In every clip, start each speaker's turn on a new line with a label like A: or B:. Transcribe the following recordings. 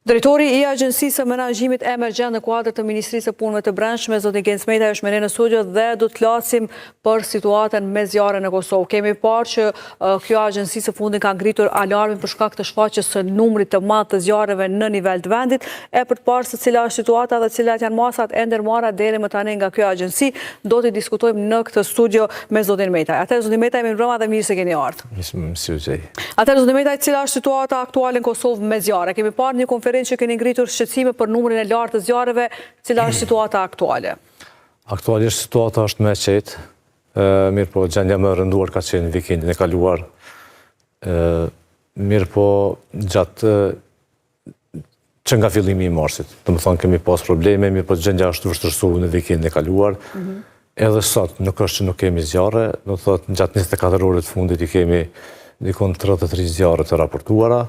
A: Drejtori i Agjencisë së Menaxhimit Emergjent në kuadër të Ministrisë së Punëve të Brendshme, zoti Genc Metaj është me ne në studio dhe do të flasim për situatën mesjare në Kosovë. Kemi parë që kjo agjenci së fundit ka ngritur alarmin për shkak të shfaqjes së numrit të madh të zjarreve në nivel të vendit, e për të parë se cila është situata dhe cilat janë masat e ndërmarra deri më tani nga kjo agjenci, do të diskutojmë në këtë studio me zotin Metaj. Atëherë zoti Metaj, mirëmbrëma dhe mirë se keni ardhur. Atëherë zoti Metaj, cila është situata aktuale në Kosovë mesjare? Kemi parë një që keni ngritur shqetësime për numrin e lartë të zjarreve, cila është situata aktuale?
B: Aktualisht situata është me qetë, mirë po gjendja më rënduar ka qenë vikendin e kaluar, mirë po gjatë që nga fillimi i marsit. Të më thonë kemi pas probleme, mirë po gjendja është vështërsu në vikendin e kaluar, edhe sot nuk është që nuk kemi zjarre, do të thotë gjatë 24 orët fundit i kemi dikon 33 zjarre të raportuara.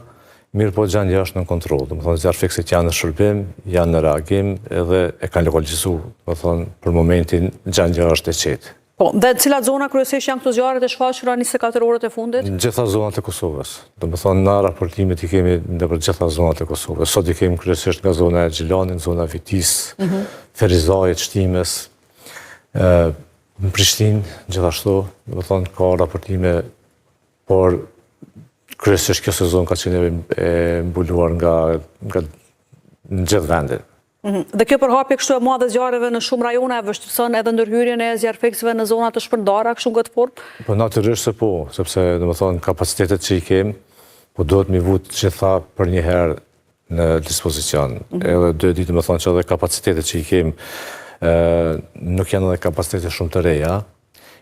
B: Mirë po gjendja është në kontrol, do më thonë zjarë fiksit janë në shërbim, janë në reagim, edhe e kanë lokalizu, do më thonë për momentin gjendja është e qetë.
A: Po, dhe cilat zona kryesisht janë këto zjarret e shfaqura 24 orët e fundit?
B: Në gjitha zonat e Kosovës, do më thonë na raportimit i kemi në për gjitha zonat e Kosovës. Sot i kemi kryesisht nga zona e Gjilanit, zona Vitis, Ferizajit, Shtimes, në Prishtinë, gjithashtu, do më thonë ka raportime, por kryesisht kjo sezon ka qenë e mbuluar nga në gjithë vendet.
A: Dhe kjo përhapje kështu e madhe zjarreve në shumë rajona e vështirëson edhe ndërhyrjen e zjarrfiksëve në zona të shpërndara kështu në këtë formë?
B: Po natyrisht se po, sepse domethënë kapacitetet që i kemi, po duhet mi vut gjitha për një herë në dispozicion. Edhe duhet ditë domethënë që edhe kapacitetet që i kemi nuk janë edhe kapacitete shumë të reja.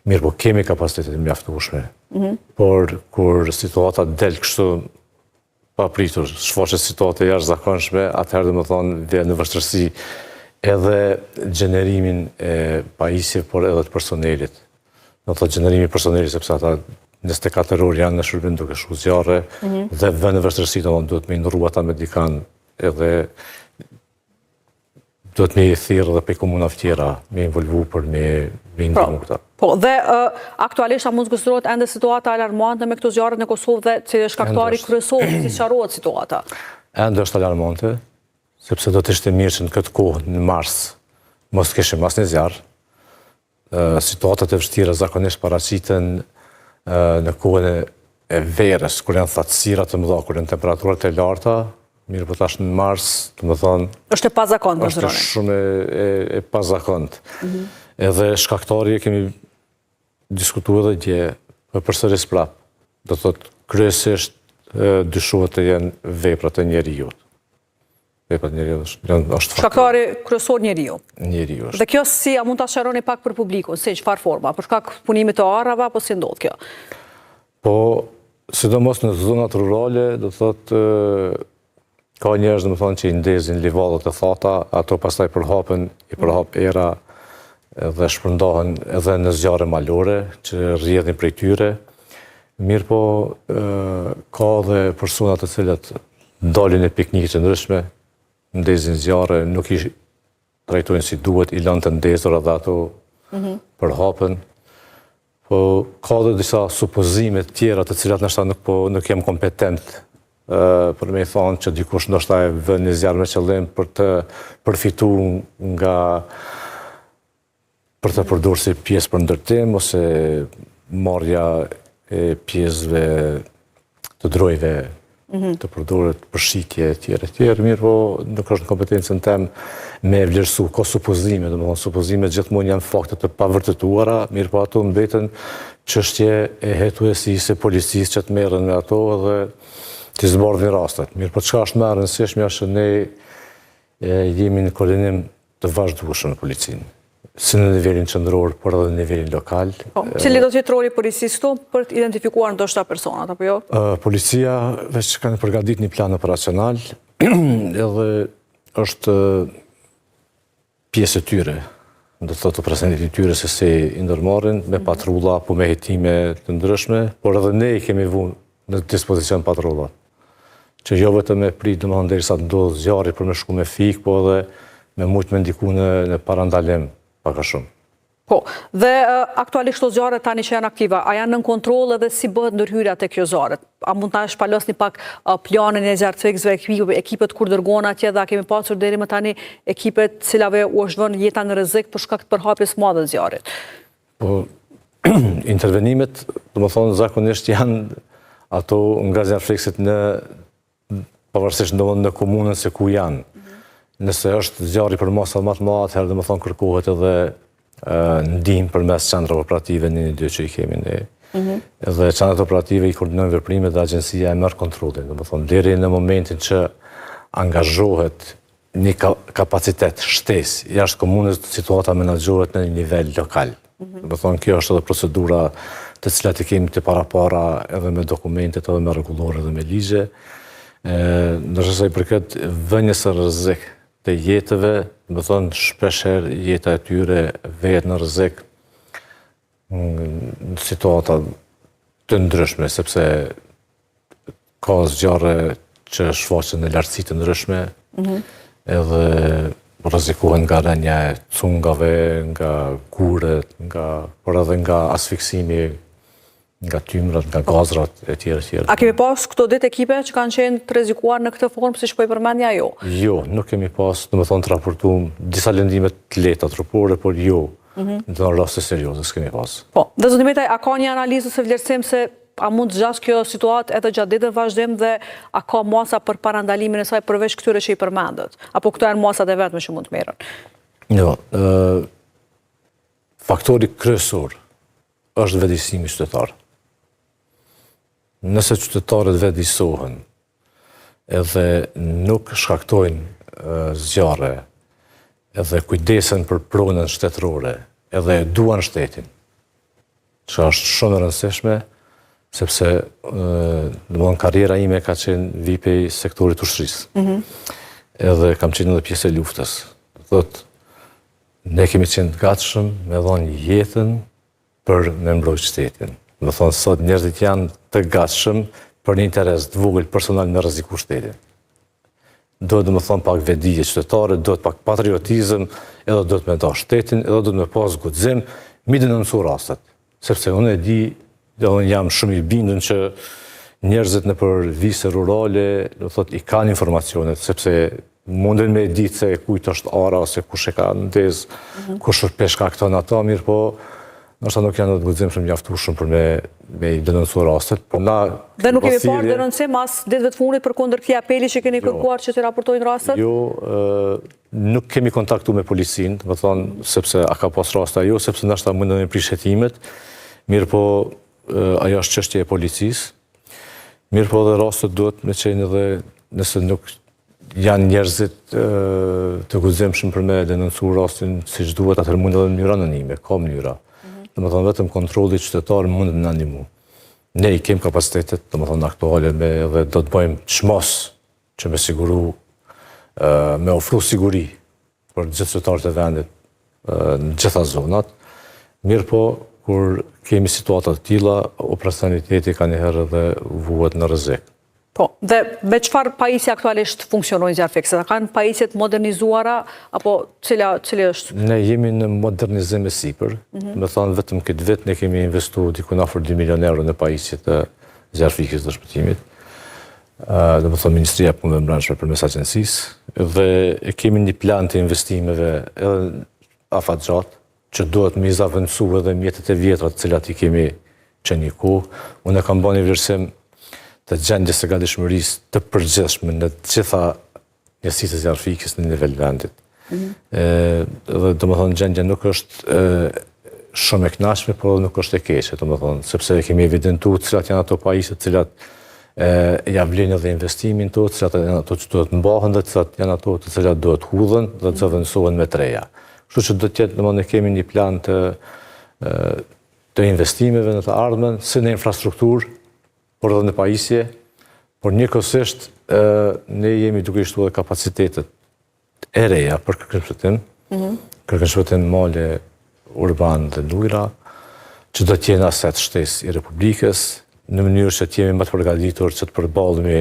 B: Mirë, po kemi kapacitetet mjaftueshme. Por kur situata del kështu pa pritur, shfaqet situata jashtëzakonshme, atëherë domethënë vjen në vështirësi edhe gjenerimin e pajisjeve, por edhe të personelit. Do të thotë gjenerimi i personelit sepse ata 24 orë janë në shërbim duke shku zjarre dhe vjen në vështirësi, domethënë duhet me ndrru ata me dikan edhe duhet me i thirrë dhe pe komunave tjera, me involvu për me ndihmu këta.
A: Po, dhe aktualisht a mund të konsiderohet ende situata alarmante me këto zjarret në Kosovë dhe cili është shkaktari kryesor, si sqarohet situata?
B: Ende është alarmante, sepse do të ishte mirë që në këtë kohë, në mars, mos kishim asnjë zjarr. Situatat e vështira zakonisht paraqiten në kohën e verës, kur janë thatësira të mëdha, kur janë temperaturat e larta. Mirë po tash në mars, të më thonë...
A: është e pazakont,
B: është shumë e pazakont. Edhe shkaktari e kemi diskutuar edhe dje, për përsëris prap. Do të thotë, kryesisht dyshohet të jenë veprat e njeriut. Veprat e njeriut është faktor.
A: Shkaktari kryesor njeriu.
B: Njeriu është.
A: Dhe kjo si, a mund ta sqaroni pak për publikun, si çfarë forma, për shkak punimit të arrave apo si ndodh kjo?
B: Po, sidomos në zonat rurale, do të thotë ka njerëz domethënë që i ndezin livallet e thata, ato pastaj përhapen, i përhap era dhe shpërndahen edhe në zjarre malore që rrjedhin prej tyre. Mirë po ka dhe persona të cilat dalin në piknike të ndryshme, ndezin zjarre, nuk i trajtojnë si duhet, i lënë të ndezur edhe ato përhapen. Po ka dhe disa supozime të tjera të cilat nështë nuk jam kompetent për me i thonë që dikush ndoshta e vën një zjarr me qëllim për të përfituar nga për të përdorur si pjesë për ndërtim ose marrja e pjesëve të drojve të përdoret për shitje e tjerë, mirë po nuk është në kompetencën tem me vlerësu, ka supozime, domethënë supozimet gjithmonë janë fakte të pavërtetuara, mirë po ato mbeten çështje e hetuesisë së policisë që të merren me ato dhe të zbardhin rastet. Mirë, po çka është më e rëndësishme është ne jemi në koordinim të vazhdueshëm në policinë. Si në nivelin qendror, por edhe në nivelin lokal.
A: Cili do të jetë roli policisë këtu për të identifikuar ndoshta personat apo jo?
B: Policia veç kanë përgatitur një plan operacional, edhe është pjesë e tyre, do të thotë operacionit i tyre se si i ndërmarrin me patrulla apo me hetime të ndryshme, por edhe ne i kemi vënë në dispozicion patrullat. Që jo vetëm me prit domethënë derisa të ndodh zjarri për me shku me fik, po edhe me mujt me ndiku në parandalim pak a shumë.
A: Po, dhe aktualisht të zjarët tani që janë aktiva, a janë nën kontrol edhe si bëhet ndërhyrja të kjo zjarët? A mund të shpalosni pak planin e zjarëtëfikësve, ekipet kur dërgohen atje dhe a kemi pasur deri më tani ekipet cilave u është vënë jeta në rrezik për shkak të përhapjes madhe të zjarrit?
B: Po, intervenimet, do të thonë, zakonisht janë ato nga zjarëtëfikësit pavarësisht në komunën se ku janë. Nëse është zjarri për masa më të madhe, atëherë do të thonë kërkohet edhe ndihmë përmes qendrave operative 112 që i kemi ne. Edhe qendrat operative i koordinojnë veprimet dhe agjencia e merr kontrollin. Do të thonë deri në momentin që angazhohet një kapacitet shtesë jashtë komunës, situata menaxhohet në një nivel lokal. Do të thonë kjo është edhe procedura të cilat i kemi të parapara edhe me dokumentet, edhe me rregullore dhe me ligje. Ndërsa sa i përket vënies së rrezik të jetëve, më thonë shpesher jeta e tyre vejet në rrezik në situata të ndryshme, sepse ka zjarre që shfaqen në lartësi të ndryshme, edhe rrezikohen nga rënja e cungave, nga guret, por edhe nga asfiksimi, nga tymrat, nga gazrat e tjera.
A: A kemi pas këto ditë ekipe që kanë qenë të rrezikuar në këtë formë, si shpoj përmendja jo? Jo,
B: nuk kemi pas, do të thonë të raportuam disa lëndimet të lehta trupore, por jo, në raste serioze s'kemi pas.
A: Po, dhe zoti Metaj, a ka një analizë ose vlerësim se a mund të zgjasë kjo situatë edhe gjatë ditëve vazhdim dhe a ka masa për parandalimin e saj përveç këtyre që i përmendet? Apo këto janë masat e vetme që mund të merren?
B: Jo, faktori kryesor është vetëdijsimi qytetar. Nëse qytetarët vetëdijsohen edhe nuk shkaktojnë zjarre, edhe kujdesen për pronën shtetërore, edhe duan shtetin, që është shumë e rëndësishme, sepse karriera ime ka qenë vipej sektorit ushtrisë. Edhe kam qenë edhe pjesë e luftës. Thotë, ne kemi qenë gatshëm me dhënë jetën për me mbrojtë shtetin. Më thonë, sot njerëzit janë të gatshëm për një interes të vogël personal me rreziku shtetin. Duhet më thonë pak vetëdije qytetare, duhet pak patriotizëm, edhe duhet me da shtetin, edhe duhet me pas guxim, mi denoncu rastet. Sepse unë e di, dhe unë jam shumë i bindun që njerëzit në për vise rurale, do thot, i kanë informacionet, sepse mundin me ditë se kujt është ara, ose kush e ka ndez, kush është peshka këto në ata, mirë po, nështë nuk janë të guximshëm mjaftueshëm për me i denoncuar rastet.
A: Dhe nuk kemi parë denoncim as ditëve të fundit përkundër këtij apeli që keni kërkuar që të raportojnë rastet?
B: Jo, nuk kemi kontaktu me policinë, do të thonë sepse a ka pas raste ajo, sepse ndoshta mundën me prish hetimet. Mirë po, ajo është çështje e policisë. Mirë po, edhe rastet duhet me qenë edhe nëse nuk janë njerëzit të guximshëm për me denoncuar rastin siç duhet, atëherë mund edhe në mënyra anonime, ka mënyra. Dhe më thonë vetëm kontrolli qytetar mund të na ndihmojë. Ne i kemi kapacitetet, dhe më thonë aktuale, dhe do të bëjmë çmos që me ofru siguri për gjithë qytetarët e vendit në gjitha zonat. Mirë po, kur kemi situata të tilla, operacionaliteti ka njëherë edhe vuhet në rrezik.
A: Po, dhe me çfarë pajisje aktualisht funksionojnë zjarrfikësit? A kanë pajisjet modernizuara, apo cili është?
B: Ne jemi në modernizim e sipër. Me thonë vetëm këtë vit ne kemi investuar diku afër 2 milion euro në pajisjet e zjarrfikës dhe shpëtimit. Dhe me thonë Ministria e Punëve të Brendshme përmes agjencisë, dhe kemi një plan të investimeve edhe afatgjatë, që duhet me zavendësu edhe mjetet e vjetra të cilat i kemi që një kohë. Unë kam bërë një vlerësim të gjendjes së gatishmërisë të përgjithshme në të gjitha njësitë e zjarrfikës në nivel vendit. Dhe domethënë gjendja nuk është shumë e kënaqshme, por nuk është e keqe, domethënë, sepse kemi evidentuar cilat janë ato pajisje të cilat ja vlen edhe investimin to, cilat janë ato që duhet mbahen dhe cilat janë ato të cilat duhet hudhen dhe të zëvendësohen me treja. Kështu që do të jetë, domethënë, ne kemi një plan të investimeve në të ardhmen, si në infrastrukturë, por edhe në pajisje, por njëkohësisht ne jemi duke i shtuar kapacitetet e reja për kërkimshpëtim, kërkimshpëtim male, urban dhe lujra, që do të jenë aset shtesë i Republikës, në mënyrë që të jemi më të përgatitur që të përballemi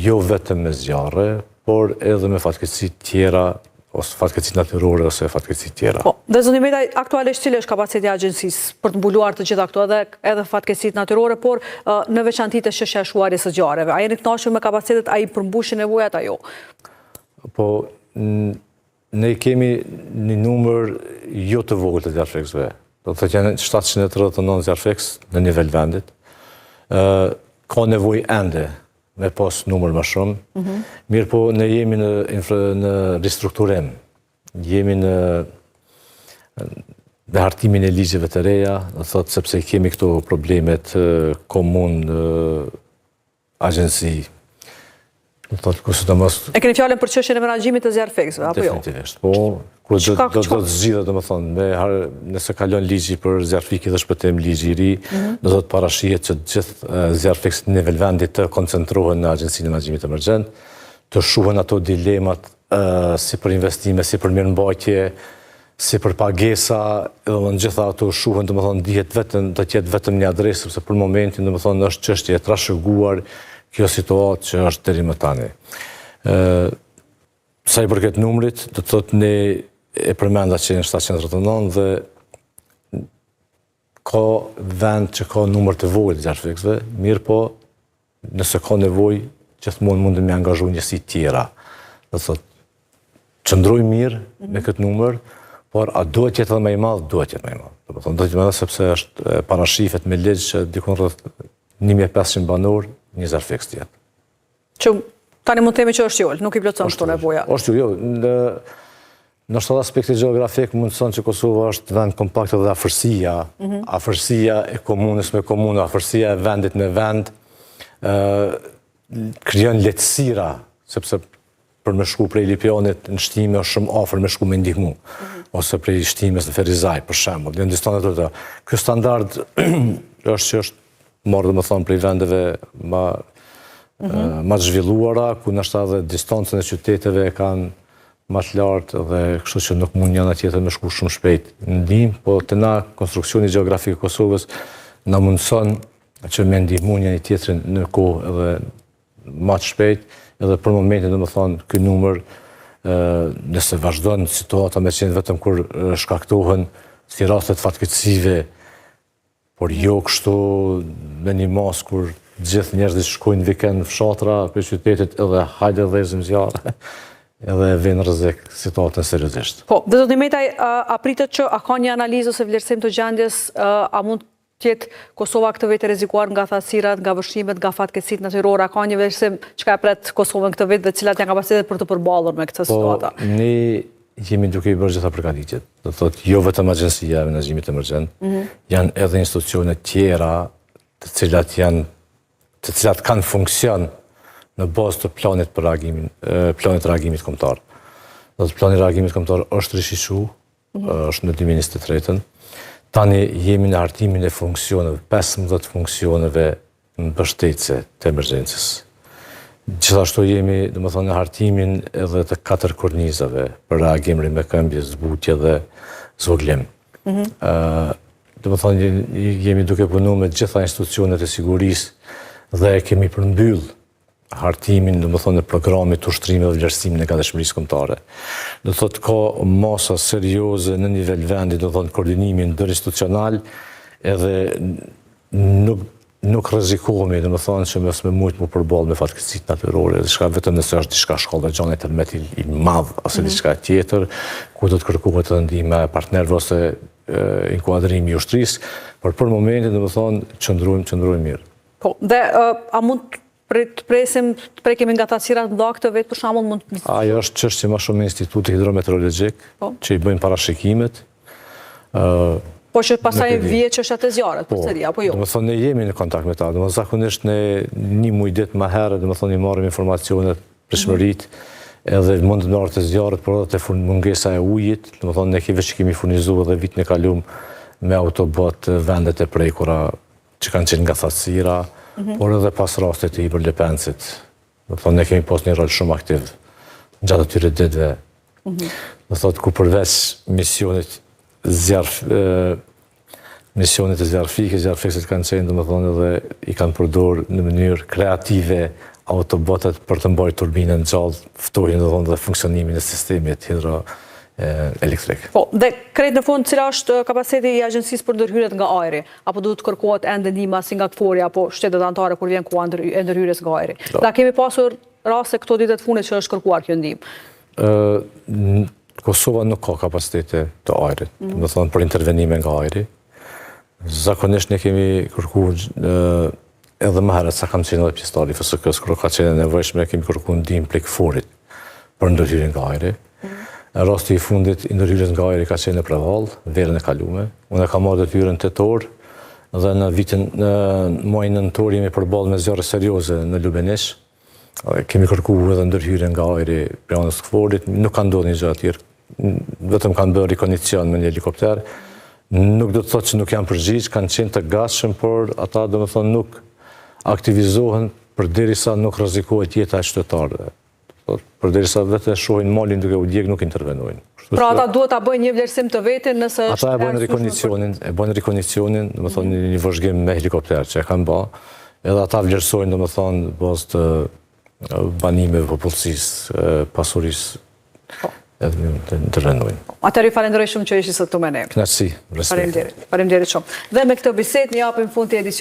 B: jo vetëm me zjarre, por edhe me fatkeqësi tjera ose fatkeqësi natyrore ose fatkeqësi tjera.
A: Po, dhe zoti Metaj, aktualisht cili është kapaciteti i agjencisë për të mbuluar të gjitha këto edhe fatkeqësitë natyrore, por në veçanti të sheshshuarjes së zgjarreve. A jeni të kënaqur me kapacitetet, a i përmbushin nevojat ajo?
B: Po, ne kemi një numër jo të vogël të zjarrfeksëve. Do të thotë janë 739 zjarrfeks në nivel vendit. Ka nevojë ende me pas numër më shumë. Mirë po, ne jemi në ristrukturim. Jemi në hartimin e ligjeve të reja, do thotë sepse kemi këto problemet komun, agjenci. Do thotë ku sidomos.
A: E keni fjalën për çështjen e menaxhimit të zjarrfeksëve apo jo?
B: Definitivisht. Po, ku do të zgjidhet, domethënë, nëse kalon ligji për zjarrfiki dhe shpëtim ligji i ri, do të parashihet që të gjithë zjarrfeksit në nivel vendi të koncentrohen në Agjencinë e Menaxhimit Emergjent, të shuhen ato dilemat si për investime, si për mirëmbajtje, si për pagesa, edhe në gjitha ato shuhen, domethënë, dihet vetëm të jetë vetëm një adresë, sepse për momentin, domethënë, është çështje e trashëguar kjo situatë që është deri më tani. Sa i përket numrit, do të thotë ne e përmenda që janë 739 dhe ka vend që ka numër të vogël të zjarrfeksëve, mirë po nëse ka nevojë, gjithmonë mundem me angazhu njësi tjera. Do të thotë, qëndroj mirë me këtë numër, por a duhet jetë edhe më i madh, duhet jetë më i madh. Do të thonë, duhet jetë më i madh sepse është parashifet me ligj që dikon rreth 1500 banor, një zjarrfeks tjetër.
A: Që tani mund të themi që është joll, nuk i plotson këto nevoja.
B: Është jo, në shtat aspekti gjeografik mundson që Kosova është vend kompakt dhe afërsia e komunës me komunë, afërsia e vendit me vend, krijon lehtësira, sepse për me shku prej Lipjanit në shtime është shumë afër me shku me ndihmu, ose prej shtimes në Ferizaj, për shembull, në distanca të tjera. Ky standard është që është marrë, domethënë, prej vendeve ma të zhvilluara, ku nështë edhe distancën e qyteteve kanë ma të lartë dhe kështu që nuk mund njëna tjetër me shku shumë shpejt në ndihmë, po të na konstruksioni gjeografik e Kosovës na mundson që me ndihmu njëni tjetrin në kohë edhe ma të shpejt, edhe për momentin, domethënë, ky numër, nëse vazhdon situata me qenë vetëm kur shkaktohen si rastet fatkeqësive, por jo kështu në një mas kur gjithë njerëzit shkojnë vikend në fshatra për qytetit edhe hajde dhezim zjarre, edhe vjen rrezik situatën seriozisht.
A: Po, dhe zoti Metaj, a pritet që a ka një analizë ose vlerësim të gjendjes, a mund tjetë Kosova këtë vit e rrezikuar nga thatësirat, nga vështrimet, nga fatkeqësitë natyrore, a ka një vlerësim çka e pret Kosovën këtë vit dhe cilat janë kapacitetet për të përballur me këtë situata?
B: Po, ne jemi duke i bërë gjitha përgatitjet. Do thotë, jo vetëm Agjencia e Menaxhimit Emergjent, janë edhe institucione tjera të cilat kanë funksion në bazë të planit reagimit kombëtar. Do të plani reagimit kombëtar është rishishu, është në 2023. Tani jemi në hartimin e funksioneve, 15 funksioneve mbështetëse të emergjencës. Gjithashtu jemi, domethënë, në hartimin edhe të 4 kornizave për reagim rimëkëmbje, zbutje dhe zvoglim. Domethënë, jemi duke punu me gjitha institucionet e sigurisë dhe kemi përmbyll hartimin, domethënë, e programit të ushtrimit dhe vlerësimit në gatishmërisë kombëtare. Do thotë, ka masa serioze në nivel vendi, domethënë, koordinimin ndërinstitucional, edhe nuk rrezikohemi, domethënë, që mos me mujt më përballë me fatkeqësitë natyrore, diçka vetëm nëse është diçka shkallë gjane tërmet i madh ose diçka tjetër, ku do të kërkohet edhe ndihma e partnerëve ose inkuadrimi i ushtrisë, por për momentin, domethënë, qëndrojmë mirë.
A: Po, dhe a mund të prekemi nga thatësirat mëdha këtë vit, për shembull mund.
B: Ajo është çështje më shumë me Instituti Hidrometeorologjik, që i bëjnë parashikimet.
A: Po që pasaj vjet që është atë zjarret, përsëri, apo jo?
B: Domethënë, ne jemi në kontakt me ta, domethënë zakonisht ne një muaj ditë më herë, domethënë i marrim informacionet pritshmëritë, edhe mund të marrë të zjarret, por edhe të mungesa e ujit, domethënë ne kemi furnizuar edhe vitin e kaluar me autobot vendet e prekura që kanë qenë nga thatësira, por edhe pas rastit të Iberlepencit. Domethënë ne kemi pas një rol shumë aktiv gjatë atyre ditëve. Do thotë, ku përveç misionit misionet e zjarrfike, zjarrfeksit kanë qenë, domethënë, edhe i kanë përdorur në mënyrë kreative autobotet për të mbajtur turbinën gjallë, ftohin dhe funksionimin e sistemit hidroelektrik.
A: Po, dhe krejt në fund, cila është kapaciteti i agjencisë për ndërhyrjet nga ajri? Apo duhet kërkohet ende ndihma si nga KFOR-i apo shtetet anëtare kur vjen koha e ndërhyrjes nga ajri? Da kemi pasur raste këto ditë të fundit që është kërkuar kjo ndihmë?
B: Kosova nuk ka kapacitete të ajrit, do thonë për intervenime nga ajri. Zakonisht ne kemi kërkuar edhe më herët sa kam qenë edhe pjesëtar i FSK-s, kur ka qenë nevojshme, kemi kërkuar ndihmë prej KFOR-it për ndërhyrjen nga ajri. Rasti i fundit i ndërhyrjes nga ajri ka qenë në Prevall, verën e kalume. Unë kam marrë detyrën tetor dhe në muajin nëntor jemi përballë me zjarre serioze në Lubenish. Kemi kërkuar edhe ndërhyrjen nga ajri prej anës KFOR-it, nuk ka ndodhur një gjë atje. Vetëm kanë bërë rikondicion me një helikopter. Nuk do të thotë që nuk janë përgjigj, kanë qenë të gatshëm, por ata domethënë nuk aktivizohen përderisa nuk rrezikohet jeta e qytetarëve. Përderisa vetë shohin malin duke u djeg, nuk intervenojnë.
A: Pra ata duhet ta bëjnë një vlerësim të vetin nëse është...
B: Ata e bëjnë rikondicionin, domethënë një vëzhgim me helikopter që e kanë bë, edhe ata vlerësojnë domethënë bazë të banimeve popullsisë, pasurisë. Edhe të intervenojnë.
A: Atëherë ju falenderoj shumë që ishit sot këtu me ne.
B: Kënaqësi, respekt.
A: Faleminderit shumë. Dhe me këtë bisedë ne japim fund të edicionit